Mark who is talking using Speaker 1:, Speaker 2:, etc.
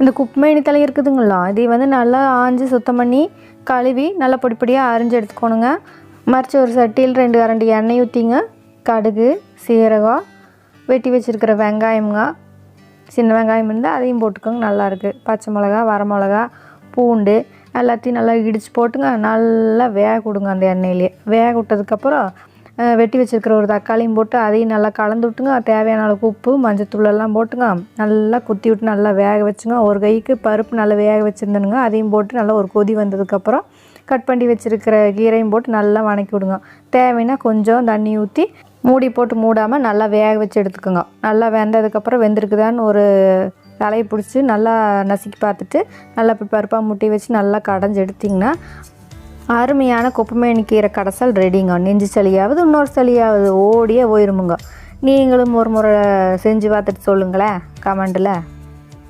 Speaker 1: இந்த குப்பைமேனி தழை இருக்குதுங்களா, இதை வந்து நல்லா ஆஞ்சு சுத்தம் பண்ணி கழுவி நல்லா பொடி பொடியாக அரிஞ்சு எடுத்துக்கணுங்க. மறித்து ஒரு சட்டியில் 2 கரண்டி எண்ணெய் ஊற்றிங்க. கடுகு, சீரகம், வெட்டி வச்சுருக்கிற வெங்காயமுங்க, சின்ன வெங்காயம் இருந்தால் அதையும் போட்டுக்கோங்க, நல்லாயிருக்கு. பச்சை மிளகா, வரமிளகா, பூண்டு எல்லாத்தையும் நல்லா இடித்து போட்டுங்க. நல்லா வேக விடுங்க. அந்த எண்ணெயிலே வேக விட்டதுக்கப்புறம் வெட்டி வச்சுருக்கிற ஒரு தக்காளியும் போட்டு அதையும் நல்லா கலந்து விட்டுங்க. தேவையான அளவுக்கு உப்பு, மஞ்சத்தூள் எல்லாம் போட்டுங்க. நல்லா குத்தி விட்டு நல்லா வேக வச்சுங்க. ஒரு கைக்கு பருப்பு நல்லா வேக வச்சுருந்தனுங்க, அதையும் போட்டு நல்லா ஒரு கொதி வந்ததுக்கப்புறம் கட் பண்ணி வச்சுருக்கிற கீரையும் போட்டு நல்லா வணக்கி விடுங்க. தேவைன்னா கொஞ்சம் தண்ணி ஊற்றி மூடி போட்டு மூடாமல் நல்லா வேக வச்சு எடுத்துக்கோங்க. நல்லா வெந்ததுக்கப்புறம் வெந்திருக்குதான்னு ஒரு தலையை பிடிச்சி நல்லா நசுக்கி பார்த்துட்டு நல்லா பருப்பாக முட்டி வச்சு நல்லா கடைஞ்சி எடுத்திங்கன்னா அருமையான குப்பைமேனி கீரை கடைசல் ரெடிங்க. நெஞ்சு சளியாவது இன்னொரு சளியாவது ஓடியே போயிருமுங்க. நீங்களும் ஒரு முறை செஞ்சு பார்த்துட்டு சொல்லுங்களேன் கமெண்டில்.